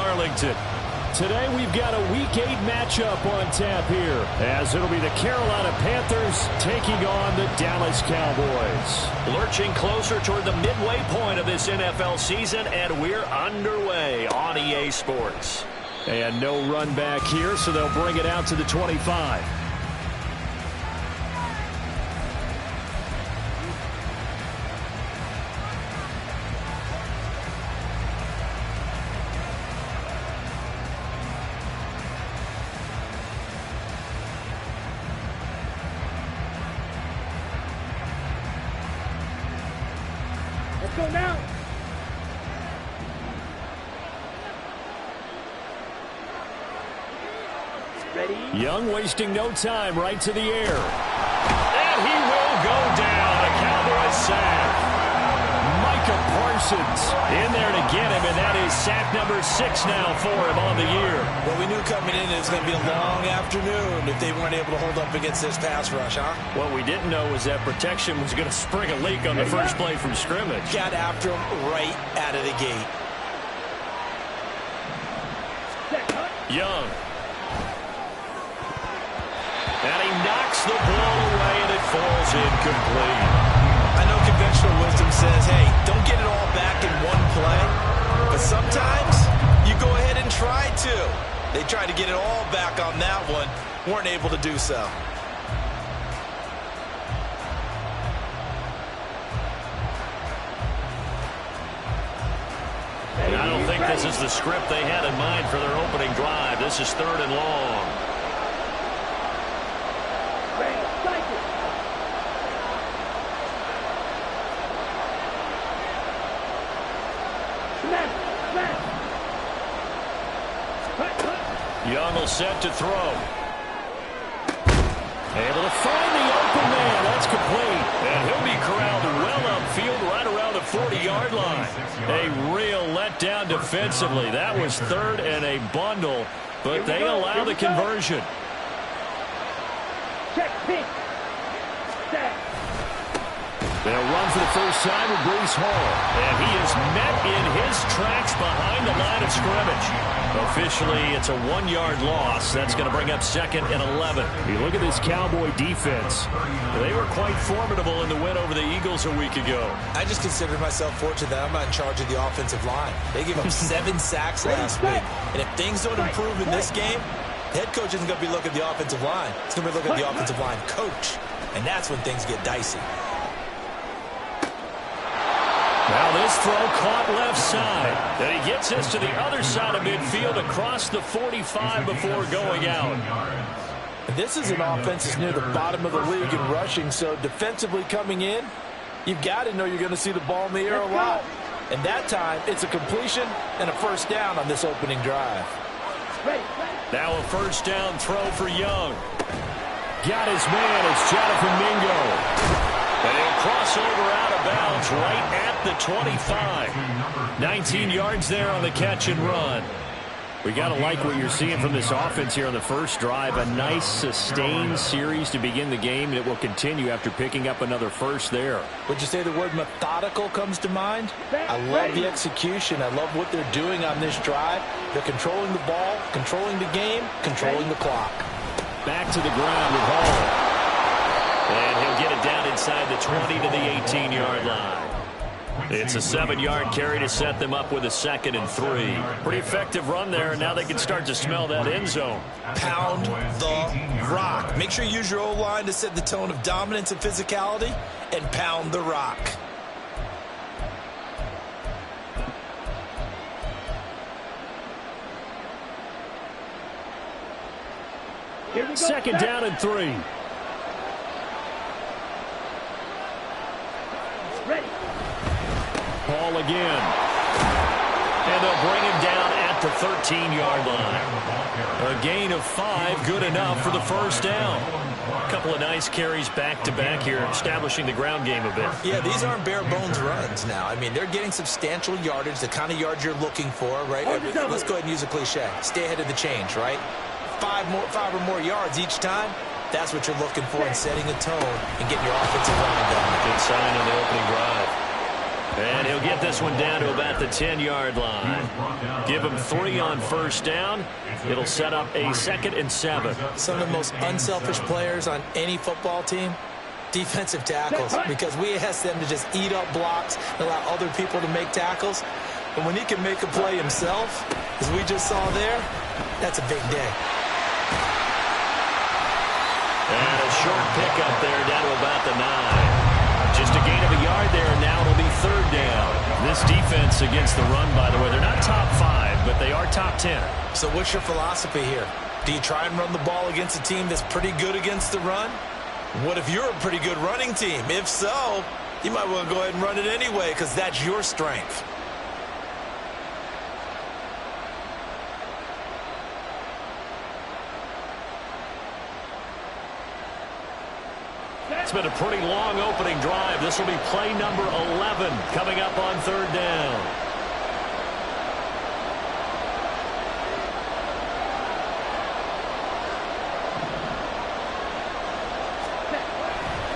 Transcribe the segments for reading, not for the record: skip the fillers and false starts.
Arlington. Today we've got a Week 8 matchup on tap here, as it'll be the Carolina Panthers taking on the Dallas Cowboys. Lurching closer toward the midway point of this NFL season, and we're underway on EA Sports. And no run back here, so they'll bring it out to the 25. Let's go now. Ready? Young wasting no time, right to the air. And he will go down. A Cowboys sack. Micah Parsons in there to get him, and that is sack number 6 now for him on the year. Well, we knew coming in it was going to be a long afternoon if they weren't able to hold up against this pass rush, huh? What we didn't know was that protection was going to spring a leak on the first play from scrimmage. Got after him right out of the gate. Young. And he knocks the ball away, and it falls incomplete. I know conventional wisdom says, hey, don't get it all back in one play. But sometimes you go ahead and try to. They tried to get it all back on that one. Weren't able to do so. And I don't think this is the script they had in mind for their opening drive. This is 3rd and long. Young will set to throw. Able to find the open man. That's complete. And he'll be corralled well upfield right around the 40-yard line. A real letdown defensively. That was 3rd and a bundle, but they allow the conversion. Check, pick. Set. They'll run for the first time with Breece Hall. And he is met in his tracks behind the line of scrimmage. Officially, it's a 1-yard loss. That's going to bring up 2nd and 11. You look at this Cowboy defense. They were quite formidable in the win over the Eagles a week ago. I just consider myself fortunate that I'm not in charge of the offensive line. They gave up 7 sacks last week. And if things don't improve in this game, the head coach isn't going to be looking at the offensive line. He's going to be looking at the offensive line coach. And that's when things get dicey. Now this throw caught left side. Then he gets this to the other side of midfield across the 45 before going out. This is an offense that's near the bottom of the league in rushing, so defensively coming in, you've got to know you're going to see the ball in the air a lot. And that time, it's a completion and a first down on this opening drive. Now a first down throw for Young. Got his man. It's Jonathan Mingo. And he'll cross over out of bounds right at the 25. 19 yards there on the catch and run. We got to like what you're seeing from this offense here on the first drive. A nice sustained series to begin the game, and it will continue after picking up another first there. Would you say the word methodical comes to mind? I love the execution. I love what they're doing on this drive. They're controlling the ball, controlling the game, controlling the clock. Back to the ground with Hall. And he'll get it down inside the 20 to the 18-yard line. It's a 7-yard carry to set them up with a 2nd and 3. Pretty effective run there, and now they can start to smell that end zone. Pound the rock. Make sure you use your O-line to set the tone of dominance and physicality, and pound the rock. Second down and 3. Ready. Ball again. And they'll bring him down at the 13-yard line. A gain of 5, good enough for the first down. A couple of nice carries back-to-back here, establishing the ground game a bit. Yeah, these aren't bare-bones runs now. I mean, they're getting substantial yardage, the kind of yards you're looking for, right? Let's go ahead and use a cliche. Stay ahead of the change, right? 5 or more yards each time. That's what you're looking for in setting a tone and getting your offensive line going. Good sign on the opening drive. And he'll get this one down to about the 10-yard line. Give him 3 on first down. It'll set up a 2nd and 7. Some of the most unselfish players on any football team, defensive tackles, because we ask them to just eat up blocks and allow other people to make tackles. But when he can make a play himself, as we just saw there, that's a big day. And a short pickup there down to about the 9. Just a gain of a yard there, and now it'll be 3rd down. This defense against the run, by the way, they're not top 5, but they are top 10. So what's your philosophy here? Do you try and run the ball against a team that's pretty good against the run? What if you're a pretty good running team? If so, you might want to go ahead and run it anyway because that's your strength. It's been a pretty long opening drive. This will be play number 11 coming up on 3rd down.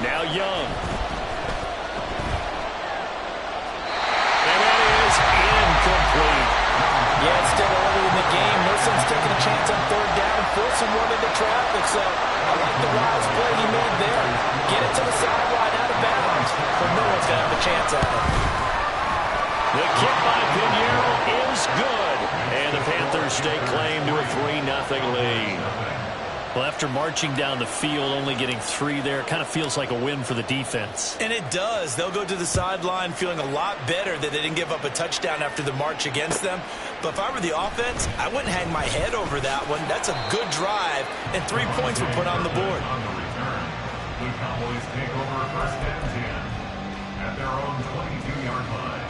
Now Young. And that is incomplete. Yeah, it's still early in the game. Wilson's taking a chance on 3rd down and forcing one into traffic. So I like the wise play he made there. Get it to the sideline out of bounds. So no one's going to have a chance at it. The kick by Pinheiro is good. And the Panthers stake claim to a 3-0 lead. Well, after marching down the field, only getting 3 there, kind of feels like a win for the defense. And it does. They'll go to the sideline feeling a lot better that they didn't give up a touchdown after the march against them. But if I were the offense, I wouldn't hang my head over that one. That's a good drive, and 3 points were put on the board. On the return, the Cowboys take over 1st and 10 at their own 22-yard line.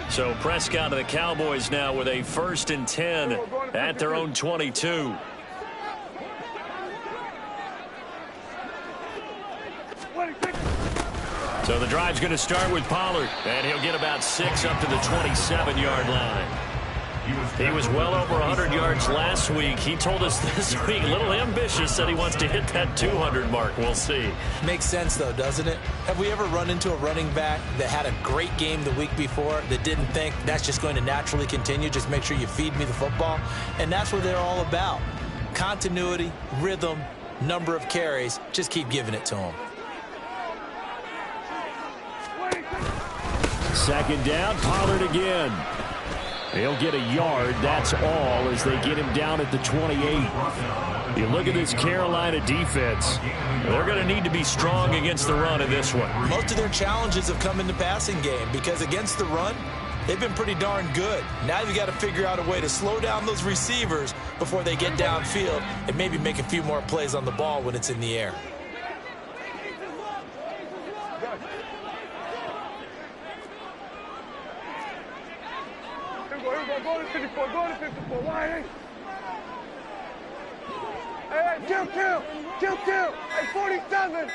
So Prescott of the Cowboys now with a 1st and 10 at their own 22. So the drive's going to start with Pollard, and he'll get about 6 up to the 27-yard line. He was well over 100 yards last week. He told us this week, a little ambitious, said he wants to hit that 200 mark. We'll see. Makes sense, though, doesn't it? Have we ever run into a running back that had a great game the week before that didn't think that's just going to naturally continue? Just make sure you feed me the football. And that's what they're all about. Continuity, rhythm, number of carries. Just keep giving it to them. 2nd down, Pollard again. He'll get a yard, that's all, as they get him down at the 28. You look at this Carolina defense. They're going to need to be strong against the run in this one. Most of their challenges have come in the passing game because against the run, they've been pretty darn good. Now you've got to figure out a way to slow down those receivers before they get downfield and maybe make a few more plays on the ball when it's in the air. Go to 54, go to 54, why? Hey, kill, hey, 47.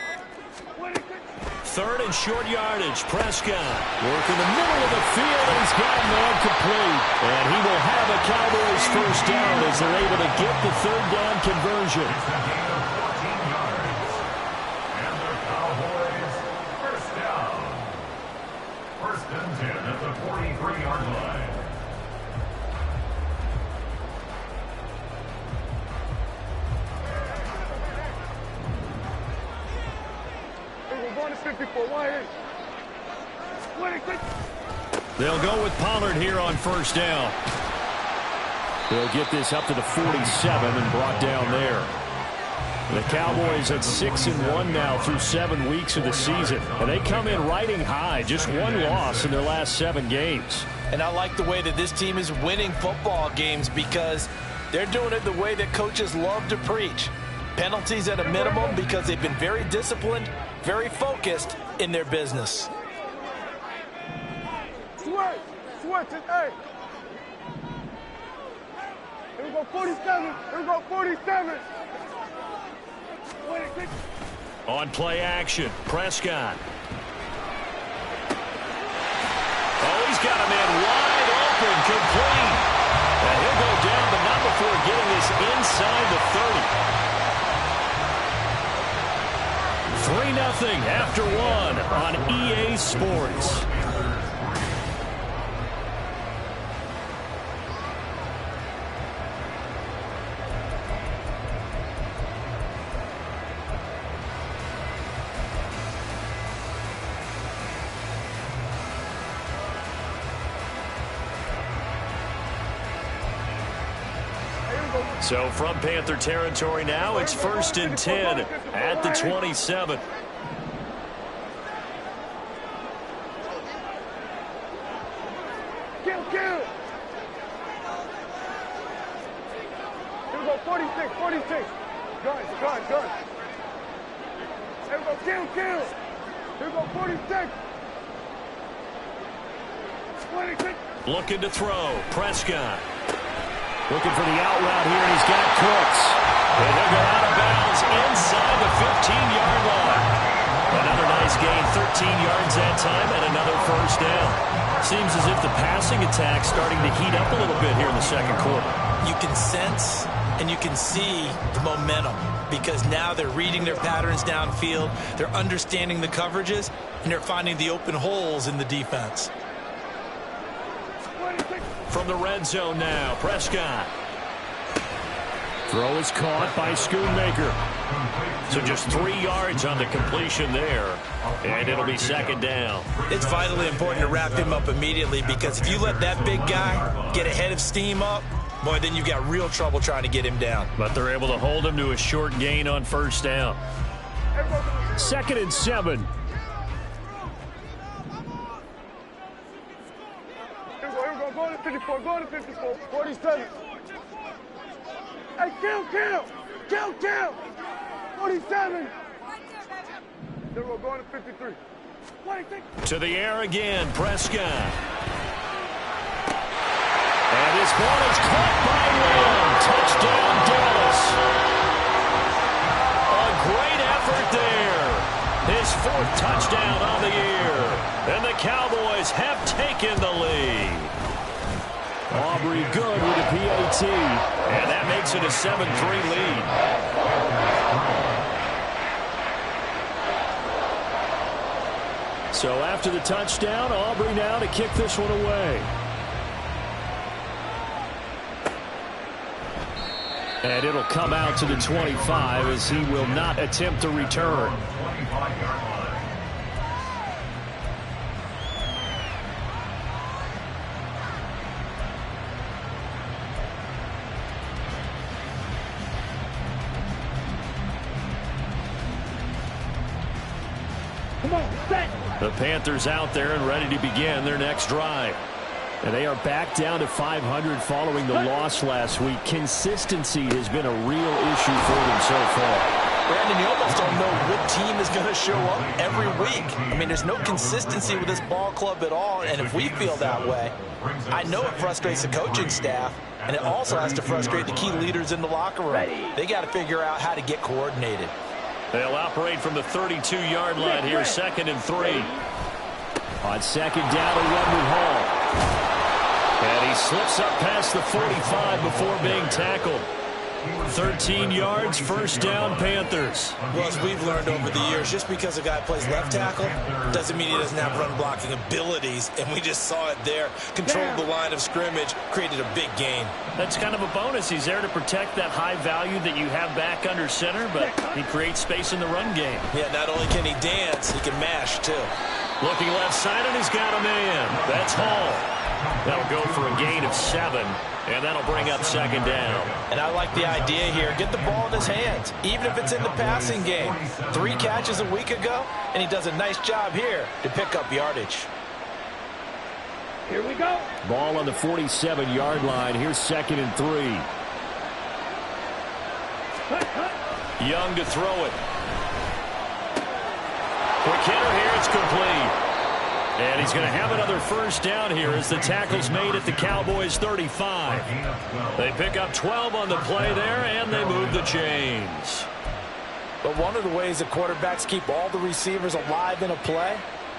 3rd and short yardage, Prescott working the middle of the field, and he's got man complete. And he will have a Cowboys 1st down as they're able to get the 3rd down conversion. It's a gain of 14 yards. And the Cowboys 1st down. 1st and 10 at the 43-yard line. Going to 54, why? They'll go with Pollard here on 1st down. They'll get this up to the 47 and brought down there. The Cowboys at 6-1 now through 7 weeks of the season. And they come in riding high, just 1 loss in their last 7 games. And I like the way that this team is winning football games because they're doing it the way that coaches love to preach. Penalties at a minimum because they've been very disciplined, very focused in their business. Switch it, hey. Here we go, 47. Here we go, 47. On play action, Prescott. Oh, he's got a man wide complete. And he'll go down, but not before getting this inside the 30. 3-0 after one on EA Sports. So from Panther territory now, it's 1st and 10 at the 27. Kill. Here we go, 46. Gun. Here we go, kill. Here we go, 46. 26. Looking to throw. Prescott. Looking for the out route here, and he's got Cooks. And they'll go out of bounds inside the 15-yard line. Another nice gain, 13 yards that time, and another first down. Seems as if the passing attack's starting to heat up a little bit here in the second quarter. You can sense and you can see the momentum because now they're reading their patterns downfield, they're understanding the coverages, and they're finding the open holes in the defense. From the red zone now, Prescott. Throw is caught by Schoonmaker. So just 3 yards on the completion there, and it'll be second down. It's vitally important to wrap him up immediately because if you let that big guy get ahead of steam up, boy, then you've got real trouble trying to get him down. But they're able to hold him to a short gain on first down. 2nd and 7. Go to 54, 47. Hey, kill. 47. Then we're going to 53. 26. To the air again, Prescott. And this ball is caught by Lamb. Touchdown, Dallas. A great effort there. His 4th touchdown on the year. And the Cowboys have taken the lead. Aubrey good with a PAT. And that makes it a 7-3 lead. So after the touchdown, Aubrey now to kick this one away. And it'll come out to the 25 as he will not attempt to return. The Panthers out there and ready to begin their next drive. And they are back down to 500 following the loss last week. Consistency has been a real issue for them so far. Brandon, you almost don't know what team is going to show up every week. I mean, there's no consistency with this ball club at all, and if we feel that way, I know it frustrates the coaching staff, and it also has to frustrate the key leaders in the locker room. They got to figure out how to get coordinated. They'll operate from the 32-yard line here, 2nd and 3. On 2nd down, a run with Hall. And he slips up past the 45 before being tackled. 13 yards, first down, Panthers. Well, as we've learned over the years, just because a guy plays left tackle doesn't mean he doesn't have run-blocking abilities, and we just saw it there. Controlled the line of scrimmage, created a big gain. That's kind of a bonus. He's there to protect that high value that you have back under center, but he creates space in the run game. Yeah, not only can he dance, he can mash, too. Looking left side, and he's got a man. That's Hall. That'll go for a gain of 7, and that'll bring up 2nd down. And I like the idea here. Get the ball in his hands, even if it's in the passing game. 3 catches a week ago, and he does a nice job here to pick up yardage. Here we go. Ball on the 47-yard line. Here's 2nd and 3. Young to throw it. Quick hitter here. It's complete. And he's going to have another first down here as the tackle's made at the Cowboys' 35. They pick up 12 on the play there, and they move the chains. But one of the ways that quarterbacks keep all the receivers alive in a play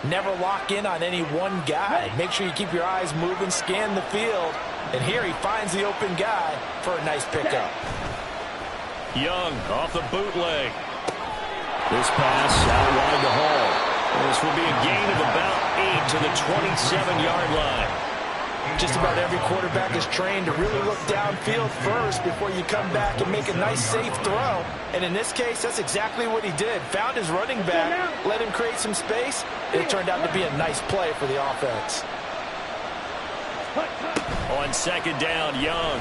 Never lock in on any one guy. Make sure you keep your eyes moving, scan the field. And here he finds the open guy for a nice pickup. Young off the bootleg. This pass out wide to Hall. This will be a gain of about 8 to the 27-yard line. Just about every quarterback is trained to really look downfield first before you come back and make a nice, safe throw. And in this case, that's exactly what he did. Found his running back, let him create some space, and it turned out to be a nice play for the offense. On second down, Young.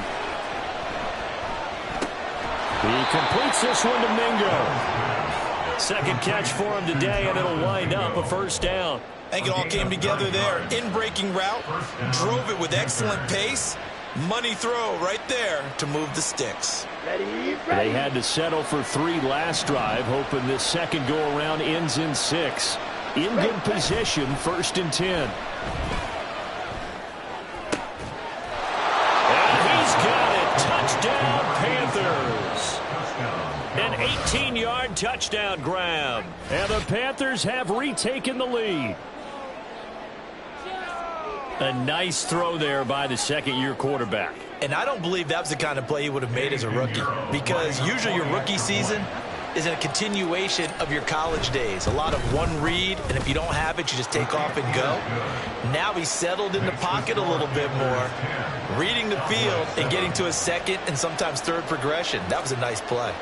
He completes this one to Mingo. Second catch for him today, and it'll wind up a first down. I think it all came together there. In-breaking route, drove it with excellent pace. Money throw right there to move the sticks. They had to settle for 3 last drive, hoping this second go-around ends in 6. In good position, 1st and 10. And he's got it. Touchdown, Panthers. An 18-yard touchdown grab. And the Panthers have retaken the lead. A nice throw there by the second-year quarterback. And I don't believe that was the kind of play he would have made as a rookie, because usually your rookie season is a continuation of your college days. A lot of one read, and if you don't have it, you just take off and go. Now he's settled in the pocket a little bit more, reading the field and getting to a second and sometimes third progression. That was a nice play.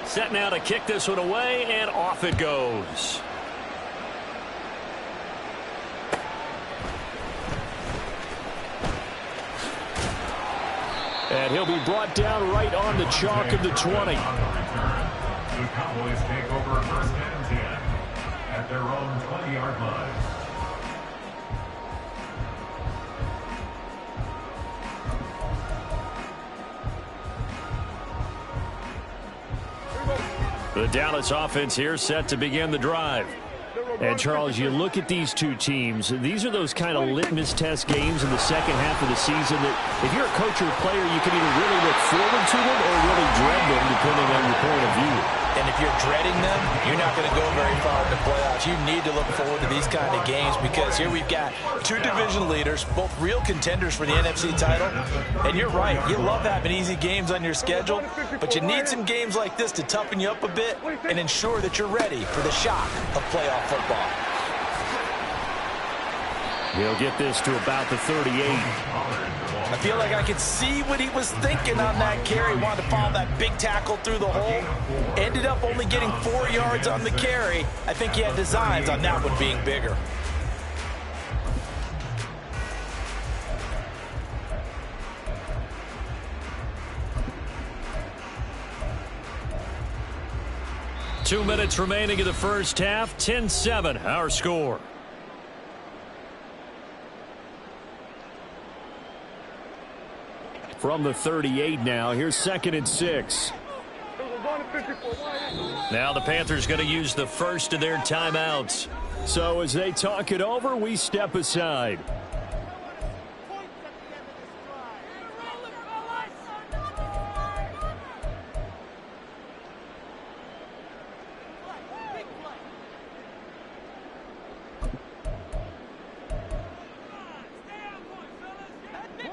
Set now to kick this one away, and off it goes. And he'll be brought down right on the chalk of the 20. The Cowboys take over 1st and 10 at their own 20-yard line. The Dallas offense here set to begin the drive. And, Charles, you look at these two teams, these are those kind of litmus test games in the second half of the season that if you're a coach or a player, you can either really look forward to them or really dread them, depending on your point of view. And if you're dreading them, you're not going to go very far in the playoffs. You need to look forward to these kind of games, because here we've got 2 division leaders, both real contenders for the NFC title. And you're right, you love having easy games on your schedule, but you need some games like this to toughen you up a bit and ensure that you're ready for the shock of playoff football. He'll get this to about the 38. I feel like I could see what he was thinking on that carry. Wanted to follow that big tackle through the hole. Ended up only getting 4 yards on the carry. I think he had designs on that one being bigger. Two minutes remaining in the first half. 10-7, our score. From the 38 now, here's 2nd and 6. Now the Panthers going to use the first of their timeouts. So as they talk it over, we step aside.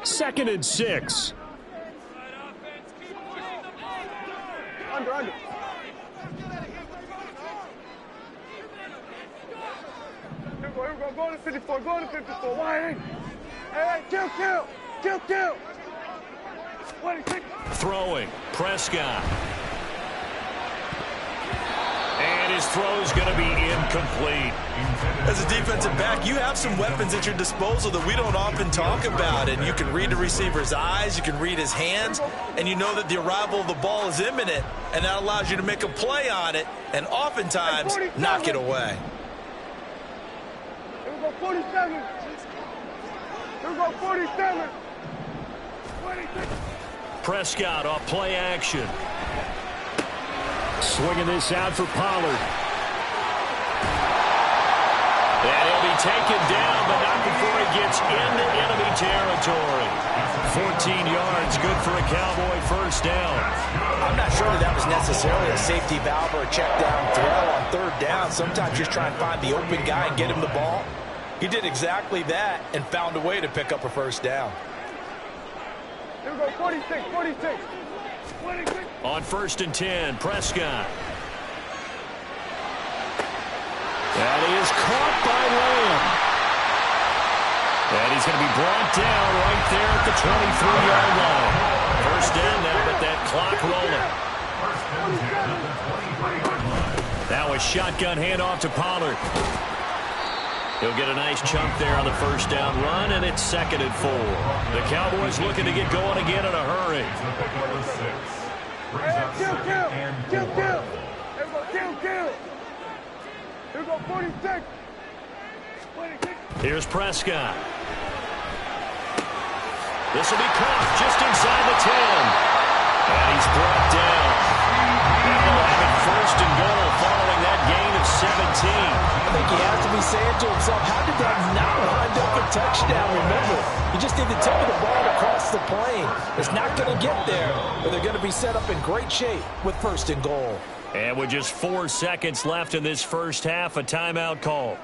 Second and 6. Under. Here we go. Go to 54. Go to 54. Why? Hey, kill. 26. Throwing. Prescott. And his throw's going to be incomplete. As a defensive back, you have some weapons at your disposal that we don't often talk about. And you can read the receiver's eyes, you can read his hands, and you know that the arrival of the ball is imminent, and that allows you to make a play on it and oftentimes knock it away. Here we go, 47. Here we go, 47. 26. Prescott off play action. Swinging this out for Pollard. And he'll be taken down, but not before he gets into enemy territory. 14 yards, good for a Cowboy first down. I'm not sure that was necessarily a safety valve or a check down throw on third down. Sometimes just try and find the open guy and get him the ball. He did exactly that and found a way to pick up a first down. Here we go, 46, 46. 26. On 1st and 10, Prescott. That is caught by Lamb. And he's going to be brought down right there at the 23-yard line. First down now, but that clock rolling. Now a shotgun handoff to Pollard. He'll get a nice chunk there on the first down run, and it's 2nd and 4. The Cowboys looking to get going again in a hurry. Kill. Here we go, kill. Here we go, 46. 26. Here's Prescott. This will be caught just inside the 10. And he's brought down. And they'll have it 1st and goal following that gain of 17. I think he has to be saying to himself, how did that not wind up a touchdown? Remember, you just need to tip the ball across the plane. It's not going to get there, but they're going to be set up in great shape with 1st and goal. And with just 4 seconds left in this first half, a timeout call.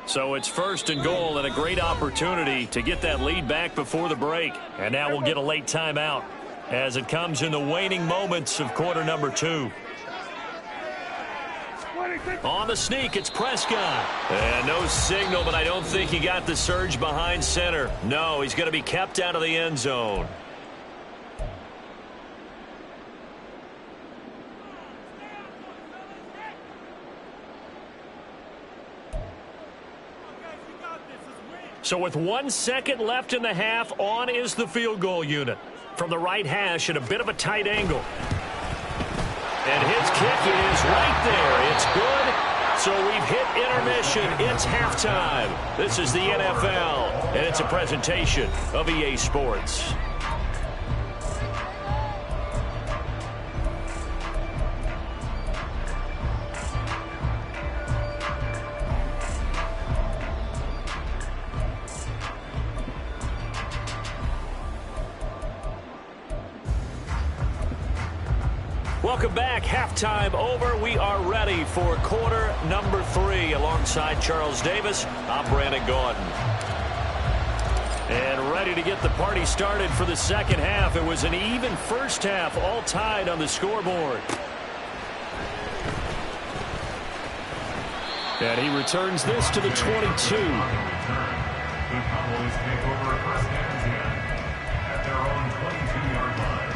So it's 1st and goal and a great opportunity to get that lead back before the break. And now we'll get a late timeout as it comes in the waning moments of quarter number 2. On the sneak, it's Prescott. And no signal, but I don't think he got the surge behind center. No, he's going to be kept out of the end zone. So with 1 second left in the half, on is the field goal unit. From the right hash at a bit of a tight angle. And his kick is right there. It's good. So we've hit intermission. It's halftime. This is the NFL, and it's a presentation of EA Sports. Welcome back. Halftime over. We are ready for quarter number 3. Alongside Charles Davis, I'm Brandon Gaudin. And ready to get the party started for the second half. It was an even first half, all tied on the scoreboard. And he returns this to the 22. The Cowboys take over 1st and 10 at their own 22-yard line.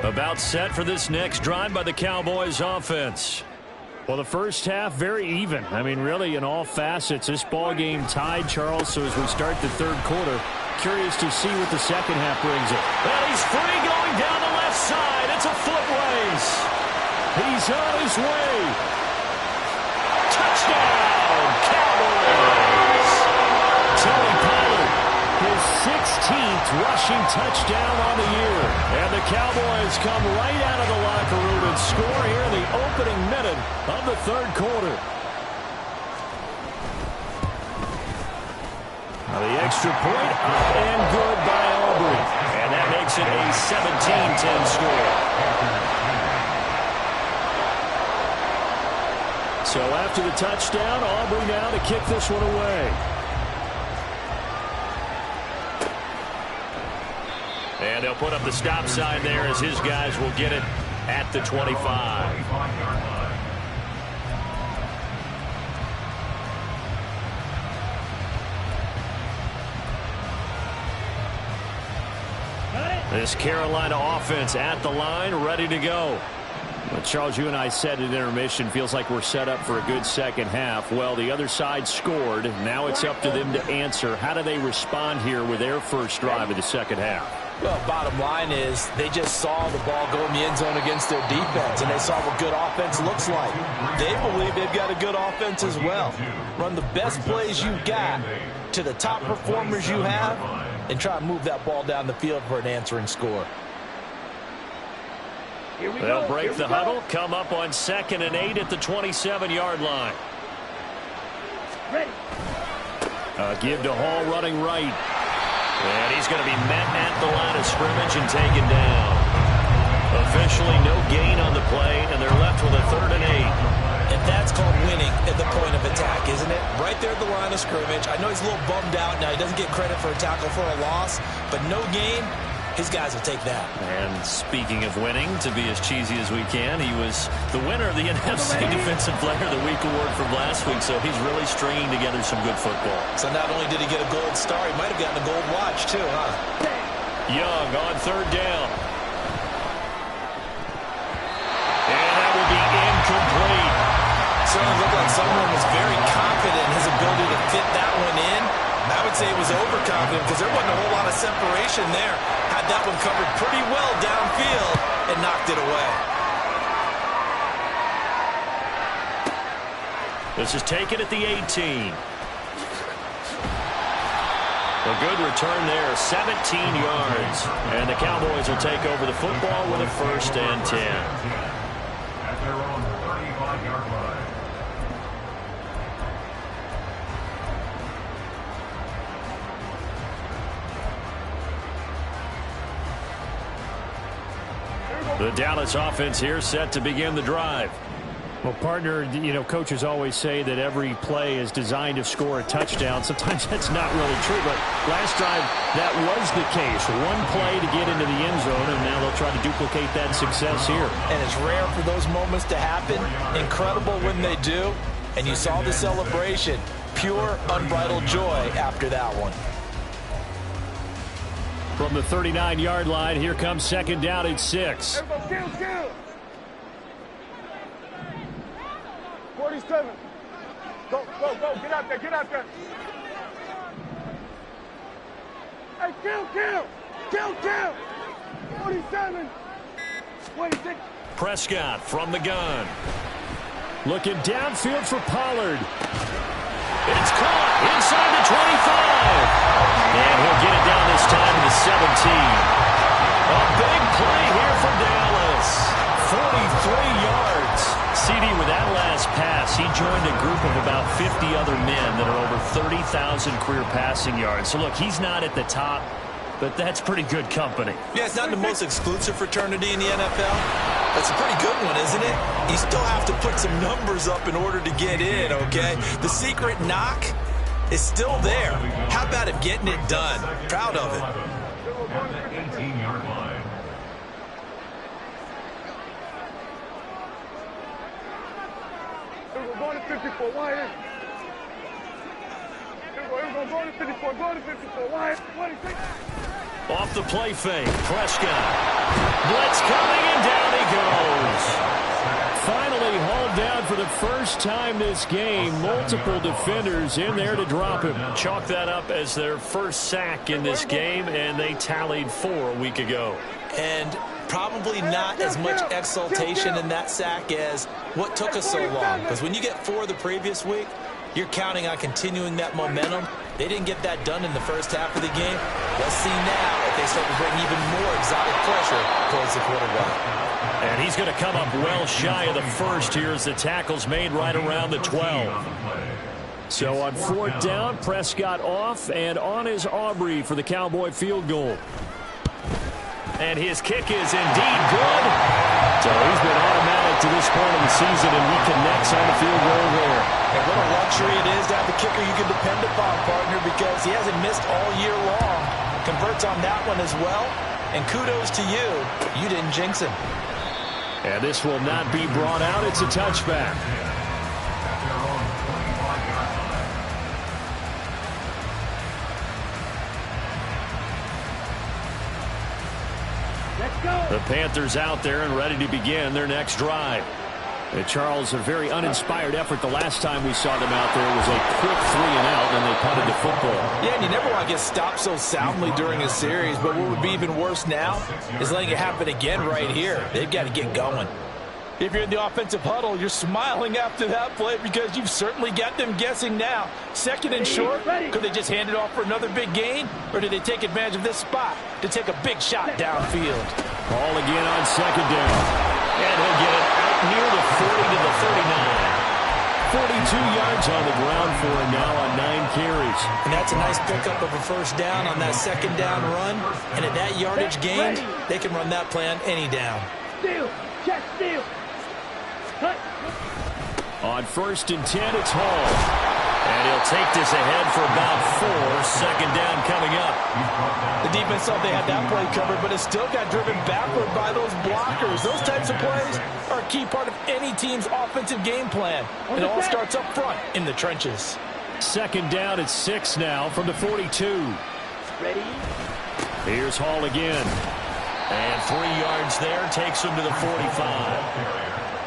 About set for this next drive by the Cowboys offense. Well, the first half, very even. I mean, really, in all facets, this ball game tied, Charles. So as we start the third quarter, curious to see what the second half brings it. And he's free going down the left side. It's a foot race. He's on his way. Touchdown, Cowboys. Tony Pollard, his 16th rushing touchdown on the year. And the Cowboys come right out of the locker room and score here in the opening minute of the third quarter. Now the extra point up and good by Aubrey. And that makes it a 17-10 score. So after the touchdown, Aubrey now to kick this one away. And they'll put up the stop sign there as his guys will get it at the 25. This Carolina offense at the line, ready to go. Well, Charles, you and I said at intermission, feels like we're set up for a good second half. Well, the other side scored. Now it's up to them to answer. How do they respond here with their first drive of the second half? Well, bottom line is they just saw the ball go in the end zone against their defense, and they saw what good offense looks like. They believe they've got a good offense as well. Run the best plays you've got to the top performers you have, and try and move that ball down the field for an answering score. They'll break the huddle, come up on 2nd and 8 at the 27-yard line. Give to Hall running right. And he's going to be met at the line of scrimmage and taken down. Officially no gain on the play, and they're left with a 3rd and 8. And that's called winning at the point of attack, isn't it? Right there at the line of scrimmage. I know he's a little bummed out now. He doesn't get credit for a tackle for a loss, but no gain, his guys will take that. And speaking of winning, to be as cheesy as we can, he was the winner of the NFC Defensive Player of the Week award from last week, so he's really stringing together some good football. So not only did he get a gold star, he might have gotten a gold watch too, huh? Young on 3rd down. And that will be incomplete. Certainly looked like someone was very confident in his ability to fit that one in. I would say he was overconfident because there wasn't a whole lot of separation there. Had that one covered pretty well downfield and knocked it away. This is taken at the 18. A good return there, 17 yards. And the Cowboys will take over the football with a 1st and 10. At their own 35-yard line. The Dallas offense here set to begin the drive. Well, partner, you know, coaches always say that every play is designed to score a touchdown. Sometimes that's not really true, but last drive that was the case. One play to get into the end zone, and now they'll try to duplicate that success here. And it's rare for those moments to happen. Incredible when they do. And you saw the celebration. Pure, unbridled joy after that one. From the 39-yard line, here comes 2nd down at 6. Everybody, kill. 47. Go. Get out there. Hey, kill. 47. 26. Prescott from the gun. Looking downfield for Pollard. It's caught inside the 25. And he'll get it down this time to the 17. A big play here for Dallas. 43 yards. CD, with that last pass, he joined a group of about 50 other men that are over 30,000 career passing yards. So, look, he's not at the top, but that's pretty good company. Yeah, it's not the most exclusive fraternity in the NFL. That's a pretty good one, isn't it? You still have to put some numbers up in order to get in, okay? The secret knock is still there. How about him getting it done? Proud of it. At the 18-yard line. Go to 54. Why? Go to 54. Go to 54. Why? 26. Off the play fake. Prescott. Blitz coming, and down he goes. Finally hauled down for the first time this game. Multiple defenders in there to drop him. Chalk that up as their first sack in this game, and they tallied 4 a week ago. And probably not as much exultation in that sack as what took us so long. Because when you get 4 the previous week, you're counting on continuing that momentum. They didn't get that done in the first half of the game. Let's see now if they start to bring even more exotic pressure towards the quarterback. And he's going to come up well shy of the first here as the tackle's made right around the 12. So on 4th down, Prescott off, and on is Aubrey for the Cowboy field goal. And his kick is indeed good. So he's been automatic to this point of the season, and he connects on the field goal there. And what a luxury it is to have a kicker you can depend upon, partner, because he hasn't missed all year long. Converts on that one as well. And kudos to you. You didn't jinx him. And this will not be brought out. It's a touchback. The Panthers out there and ready to begin their next drive. And Charles, a very uninspired effort. The last time we saw them out there was a quick 3-and-out, and they punted the football. Yeah, and you never want to get stopped so soundly during a series, but what would be even worse now is letting it happen again right here. They've got to get going. If you're in the offensive huddle, you're smiling after that play because you've certainly got them guessing now. Second and short, could they just hand it off for another big gain? Or do they take advantage of this spot to take a big shot downfield? Ball again on second down. And he'll get it out near the 40 to the 39. 42 yards on the ground for him now on 9 carries. And that's a nice pickup of a first down on that second down run. And at that yardage gained, they can run that play on any down. Steal. Check steal. Cut. On 1st and 10, it's Hall. And he'll take this ahead for about 4. Second down coming up. The defense thought they had that play covered, but it still got driven backward by those blockers. Those types of plays are a key part of any team's offensive game plan. It all starts up front in the trenches. Second down at 6 now from the 42. Ready. Here's Hall again. And 3 yards there takes him to the 45.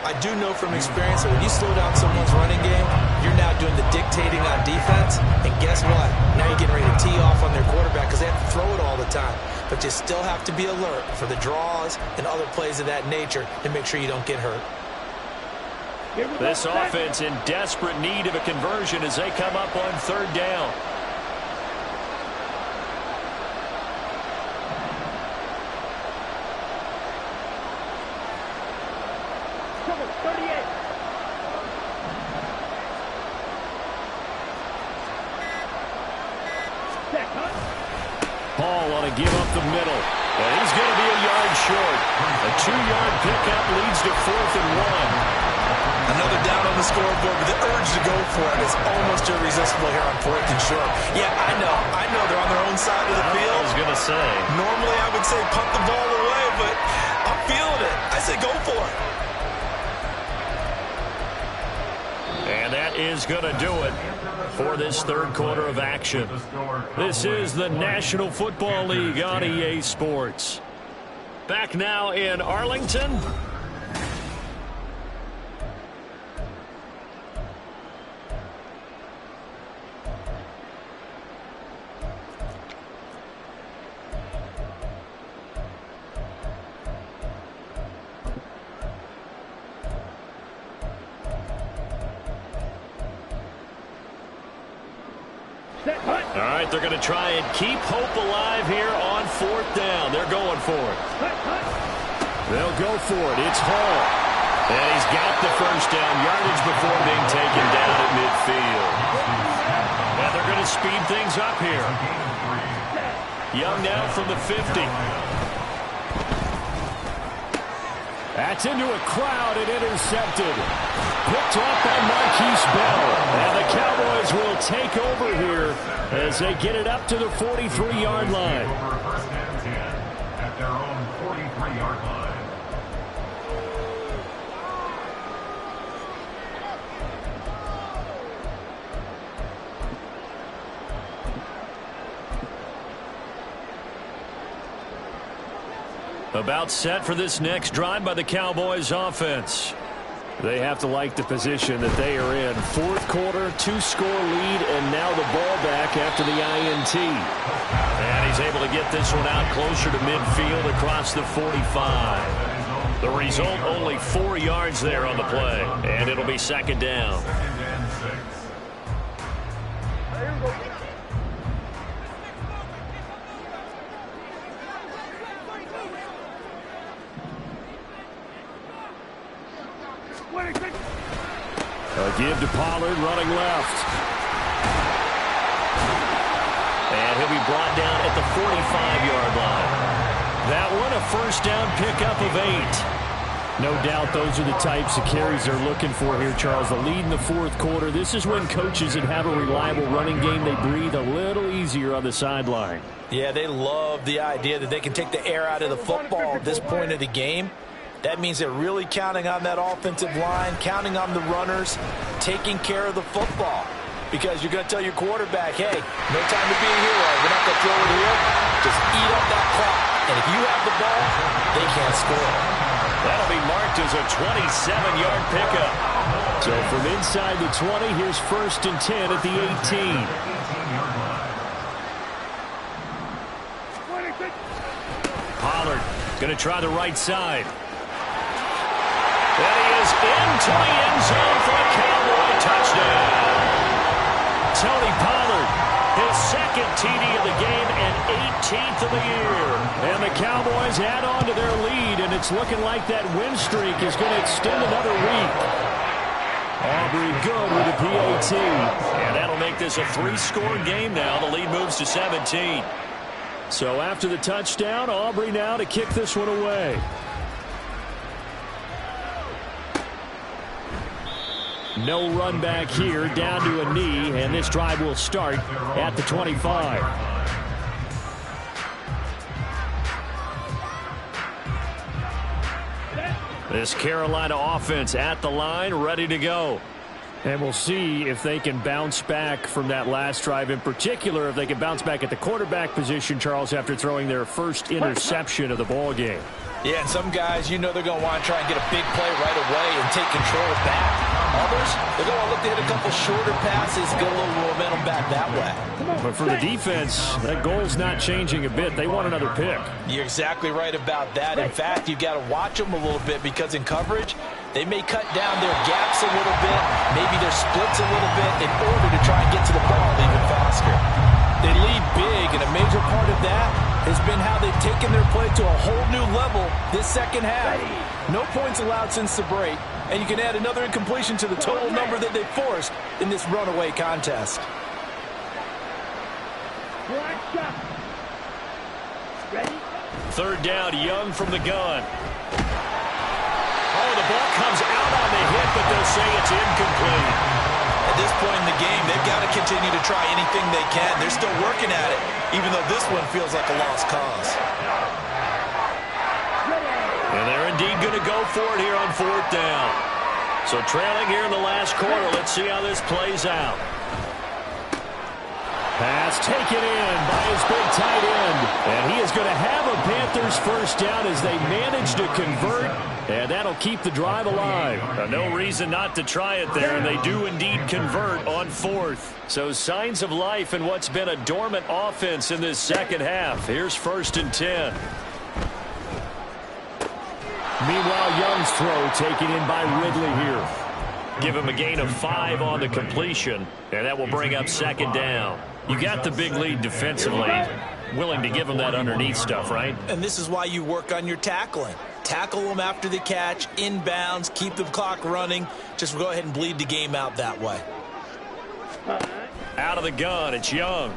I do know from experience that when you slow down someone's running game, you're now doing the dictating on defense. And guess what? Now you're getting ready to tee off on their quarterback because they have to throw it all the time. But you still have to be alert for the draws and other plays of that nature to make sure you don't get hurt. This offense in desperate need of a conversion as they come up on 3rd down. Hall on a give up the middle. And he's going to be a yard short. A 2-yard pickup leads to 4th and 1. Another down on the scoreboard, but the urge to go for it is almost irresistible here on 4th and short. Yeah, I know they're on their own side of the field. I was going to say. Normally I would say punt the ball away, but I'm feeling it. I say go for it. And that is going to do it for this 3rd quarter of action. This is the National Football League on EA Sports. Back now in Arlington. All right, they're going to try and keep hope alive here on 4th down. They're going for it. They'll go for it. It's Hall. And he's got the first down yardage before being taken down at midfield. And they're going to speed things up here. Young now from the 50. That's into a crowd and intercepted. Picked off by Marquise Bell. And the Cowboys will take over here as they get it up to the 43-yard line. First and 10 at their own 43-yard line. About set for this next drive by the Cowboys offense. They have to like the position that they are in. 4th quarter, 2-score lead, and now the ball back after the INT. And he's able to get this one out closer to midfield across the 45. The result, only 4 yards there on the play. And it'll be 2nd down. Second and 6. A give to Pollard running left. And he'll be brought down at the 45-yard line. That one a first down pickup of 8. No doubt those are the types of carries they're looking for here, Charles. The lead in the 4th quarter. This is when coaches that have a reliable running game, they breathe a little easier on the sideline. Yeah, they love the idea that they can take the air out of the football at this point of the game. That means they're really counting on that offensive line, counting on the runners, taking care of the football. Because you're going to tell your quarterback, hey, no time to be a hero. We're not going to throw it here. Just eat up that clock. And if you have the ball, they can't score. That'll be marked as a 27-yard pickup. So from inside the 20, here's 1st and 10 at the 18. Pollard going to try the right side. And he is into the end zone for a Cowboy touchdown. Tony Pollard, his second TD of the game and 18th of the year. And the Cowboys add on to their lead, and it's looking like that win streak is going to extend another week. Aubrey good with a PAT. And that'll make this a 3-score game now. The lead moves to 17. So after the touchdown, Aubrey now to kick this one away. No run back here, down to a knee, and this drive will start at the 25. This Carolina offense at the line, ready to go. And we'll see if they can bounce back from that last drive, in particular if they can bounce back at the quarterback position, Charles, after throwing their first interception of the ball game. Yeah, and some guys, you know they're going to want to try and get a big play right away and take control back. Others, they're going to look to hit a couple shorter passes, get a little momentum back that way. But for the defense, that goal's not changing a bit. They want another pick. You're exactly right about that. In fact, you've got to watch them a little bit because in coverage, they may cut down their gaps a little bit, maybe their splits a little bit in order to try and get to the ball even faster. They lead big, and a major part of that has been how they've taken their play to a whole new level this second half. No points allowed since the break, and you can add another incompletion to the total number that they've forced in this runaway contest. Third down, Young from the gun. Oh, the ball comes out on the hit, but they'll say it's incomplete. At this point in the game, they've got to continue to try anything they can. They're still working at it, even though this one feels like a lost cause. And they're indeed going to go for it here on fourth down. So trailing here in the last quarter, let's see how this plays out. Pass taken in by his big tight end. And he is going to have a Panthers first down as they manage to convert. And that'll keep the drive alive. No reason not to try it there, and they do indeed convert on fourth. So signs of life in what's been a dormant offense in this second half. Here's 1st and 10. Meanwhile, Young's throw taken in by Ridley here. Give him a gain of 5 on the completion, and that will bring up 2nd down. You got the big lead defensively. Willing to give him that underneath stuff, right? And this is why you work on your tackling. Tackle them after the catch, inbounds, keep the clock running. Just go ahead and bleed the game out that way. Out of the gun, it's Young.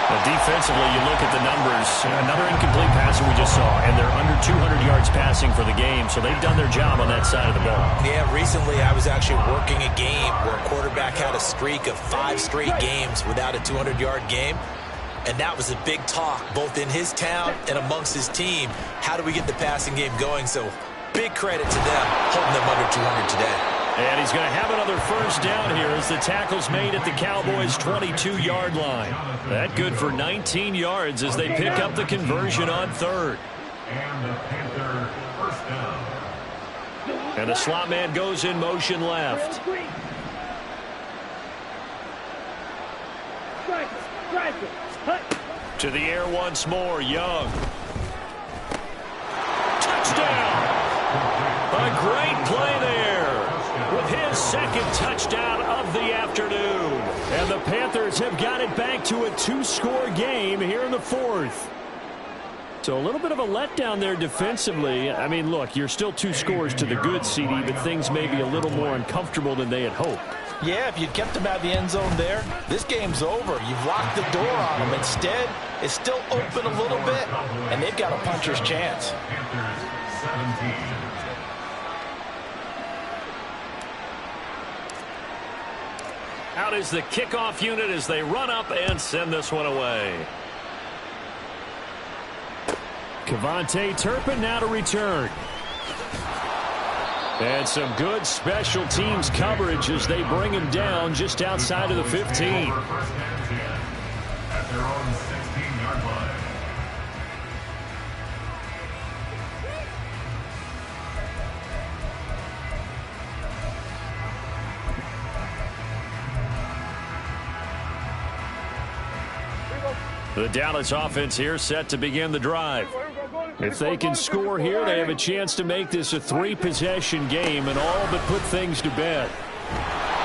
Now defensively, you look at the numbers. Another incomplete pass that we just saw, and they're under 200 yards passing for the game, so they've done their job on that side of the ball. Yeah, recently I was actually working a game where a quarterback had a streak of 5 straight games without a 200-yard game. And that was a big talk, both in his town and amongst his team. How do we get the passing game going? So big credit to them, holding them under 200 today. And he's going to have another first down here as the tackle's made at the Cowboys' 22-yard line. That good for 19 yards as they pick up the conversion on third. And the Panther first down. And the slot man goes in motion left. To the air once more, Young. Touchdown! A great play there with his second touchdown of the afternoon. And the Panthers have got it back to a 2-score game here in the fourth. So a little bit of a letdown there defensively. I mean, look, you're still 2 scores to the good, CD, but things may be a little more uncomfortable than they had hoped. Yeah, if you'd kept them out of the end zone there, this game's over. You've locked the door on them. Instead, it's still open a little bit, and they've got a puncher's chance. Panthers 17. Out is the kickoff unit as they run up and send this one away. Kevontae Turpin now to return. And some good special teams coverage as they bring him down just outside of the 15. First and 10 at their own 16-yard line. The Dallas offense here set to begin the drive. Here we go, go. If they can score here, they have a chance to make this a 3-possession game and all but put things to bed.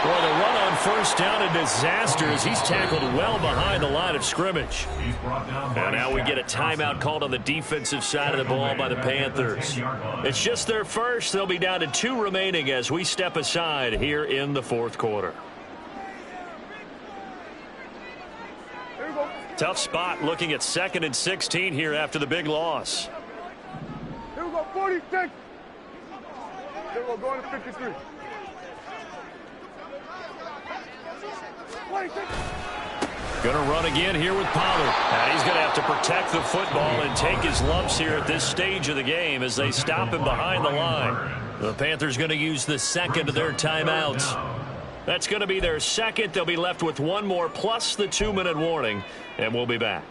Well, the run on first down, a disaster as he's tackled well behind the line of scrimmage. And now we get a timeout called on the defensive side of the ball by the Panthers. It's just their first. They'll be down to 2 remaining as we step aside here in the fourth quarter. Tough spot looking at 2nd and 16 here after the big loss. Here we go, 46. Here we go, going to 53. 26. Going to run again here with Pollard. And he's going to have to protect the football and take his lumps here at this stage of the game as they stop him behind the line. The Panthers going to use the second of their timeouts. That's going to be their second. They'll be left with 1 more plus the 2-minute warning, and we'll be back.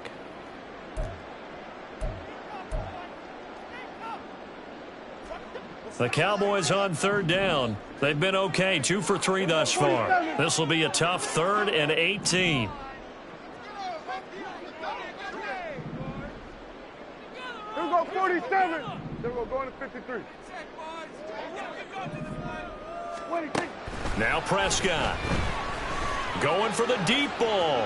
The Cowboys on 3rd down. They've been okay, 2 for 3 thus far. This will be a tough 3rd and 18. Here we go, 47. Here we go, going to 53. 26. Now Prescott. Going for the deep ball.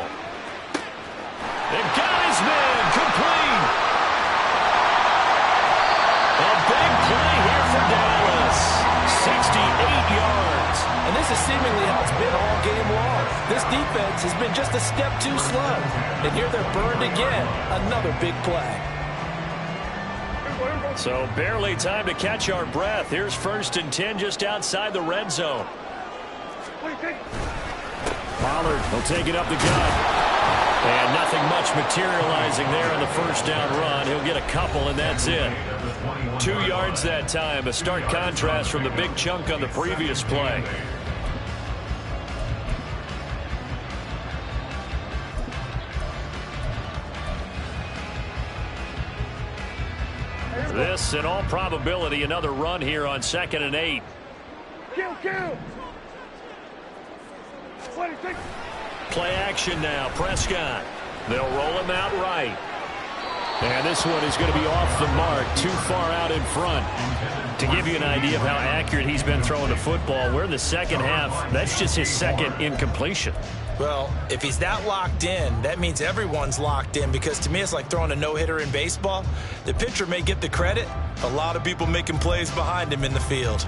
They've got his man complete. A big play here for Dallas. 68 yards. And this is seemingly how it's been all game long. This defense has been just a step too slow. And here they're burned again. Another big play. So barely time to catch our breath. Here's 1st and 10 just outside the red zone. Pollard will take it up the gut. And nothing much materializing there on the first down run. He'll get a couple, and that's it. 2 yards that time. A stark contrast from the big chunk on the previous play. This, in all probability, another run here on 2nd and 8. Kill. 26. Play action now. Prescott. They'll roll him out right. And this one is going to be off the mark, too far out in front. To give you an idea of how accurate he's been throwing the football, we're in the second half. That's just his 2nd incompletion. Well, if he's that locked in, that means everyone's locked in, because to me it's like throwing a no-hitter in baseball. The pitcher may get the credit. A lot of people making plays behind him in the field.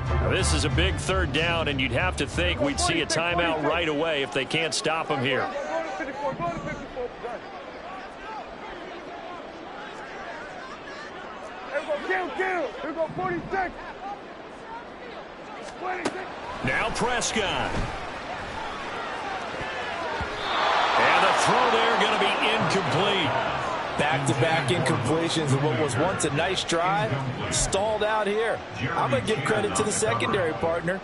Now, this is a big 3rd down, and you'd have to think we'd see a timeout right away if they can't stop him here. Kill. Here we go, 46. 26. Now Prescott. And the throw there going to be incomplete. Back-to-back incompletions of what was once a nice drive. Stalled out here. I'm going to give credit to the secondary partner.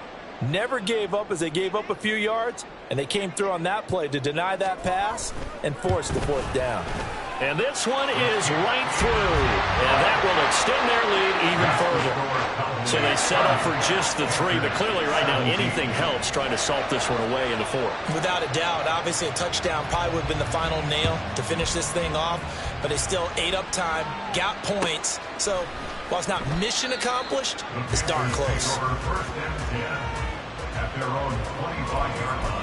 Never gave up as they gave up a few yards, and they came through on that play to deny that pass and force the 4th down. And this one is right through. And that will extend their lead even further. So they settle for just the 3. But clearly right now anything helps trying to salt this one away in the 4th. Without a doubt, obviously a touchdown probably would have been the final nail to finish this thing off. But they still ate up time, got points. So while it's not mission accomplished, it's darn close. At their own 25-yard line.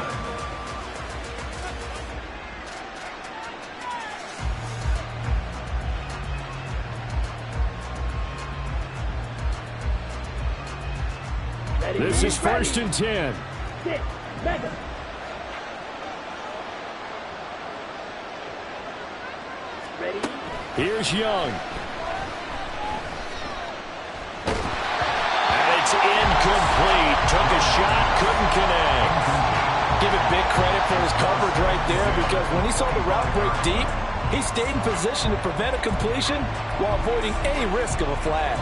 This is 1st and 10. Here's Young. And it's incomplete. Took a shot, couldn't connect. Give it big credit for his coverage right there, because when he saw the route break deep, he stayed in position to prevent a completion while avoiding any risk of a flag.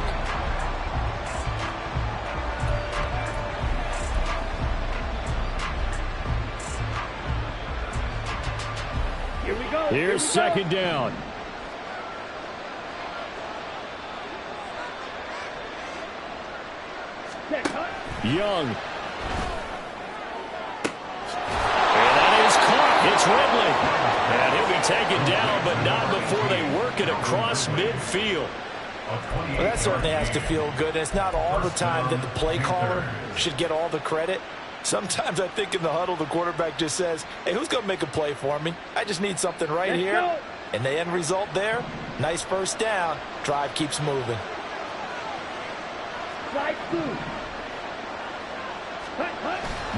Here's 2nd down. Young. And that is caught. It's Ridley. And he'll be taken down, but not before they work it across midfield. Well, that certainly has to feel good. It's not all the time that the play caller should get all the credit. Sometimes I think in the huddle, the quarterback just says, hey, who's going to make a play for me? I just need something right here. And the end result there, nice first down. Drive keeps moving.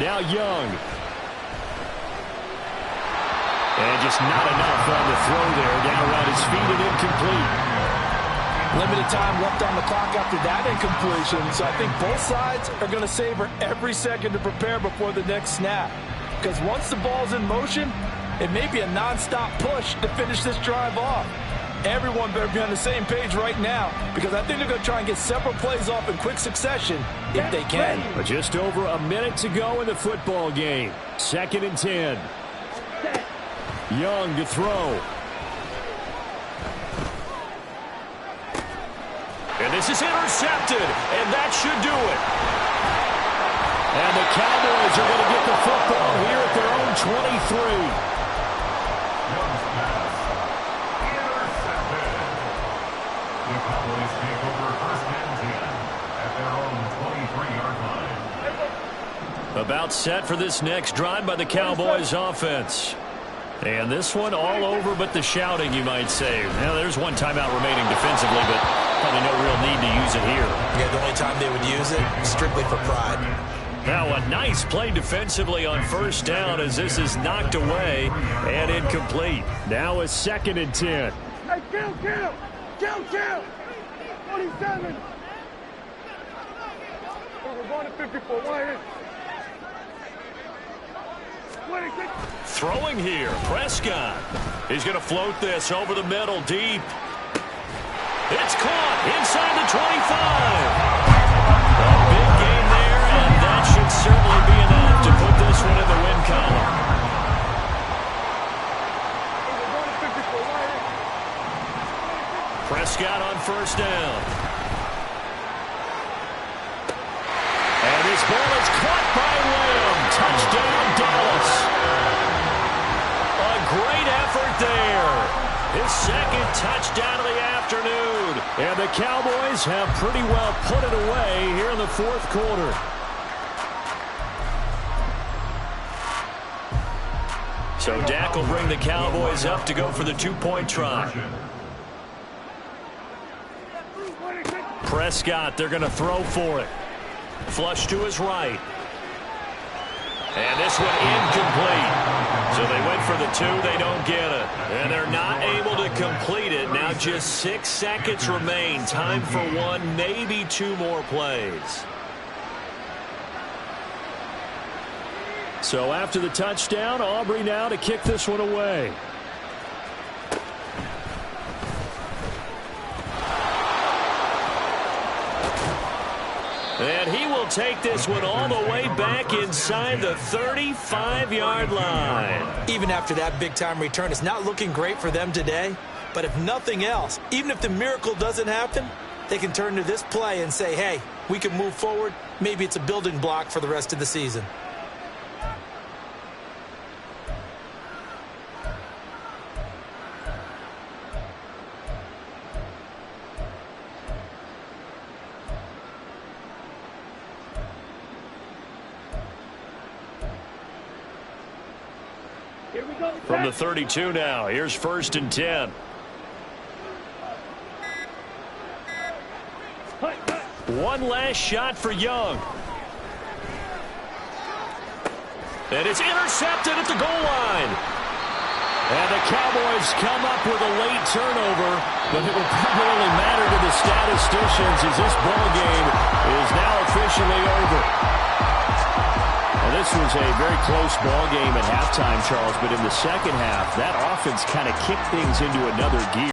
Now Young. And just not enough on the throw there. Down around his feet and incomplete. Limited time left on the clock after that incompletion. So I think both sides are going to savor every second to prepare before the next snap. Because once the ball's in motion, it may be a nonstop push to finish this drive off. Everyone better be on the same page right now, because I think they're going to try and get several plays off in quick succession if they can. But just over a minute to go in the football game. 2nd and 10. Young to throw. And this is intercepted, and that should do it. And the Cowboys are going to get the football here at their own 23. Young's pass intercepted. The Cowboys take over 1st and 10 at their own 23-yard line. About set for this next drive by the Cowboys offense. And this one all over but the shouting, you might say. Now, there's one timeout remaining defensively, but probably no real need to use it here. Yeah, the only time they would use it, strictly for pride. Now, a nice play defensively on 1st down as this is knocked away and incomplete. Now a 2nd and 10. Hey, kill! 47! Oh, we're going to 54. Why is 26. Throwing here, Prescott. He's going to float this over the middle, deep. It's caught inside the 25. A big game there, and that should certainly be enough to put this one in the win column. Prescott on 1st down. And this ball is caught by Lamb. Touchdown, Dallas. A great effort there. His 2nd touchdown of the afternoon. And the Cowboys have pretty well put it away here in the 4th quarter. So Dak will bring the Cowboys up to go for the 2-point try. Prescott, they're going to throw for it. Flush to his right. And this one incomplete. So they went for the 2, they don't get it. And they're not able to complete it. Now just 6 seconds remain. Time for 1, maybe 2 more plays. So after the touchdown, Aubrey now to kick this one away. And he will take this one all the way back inside the 35-yard line. Even after that big-time return, it's not looking great for them today. But if nothing else, even if the miracle doesn't happen, they can turn to this play and say, hey, we can move forward. Maybe it's a building block for the rest of the season. From the 32 now, here's 1st and 10. One last shot for Young. And it's intercepted at the goal line. And the Cowboys come up with a late turnover, but it will probably only matter to the statisticians as this ball game is now officially over. Well, this was a very close ball game at halftime, Charles, but in the second half, that offense kind of kicked things into another gear.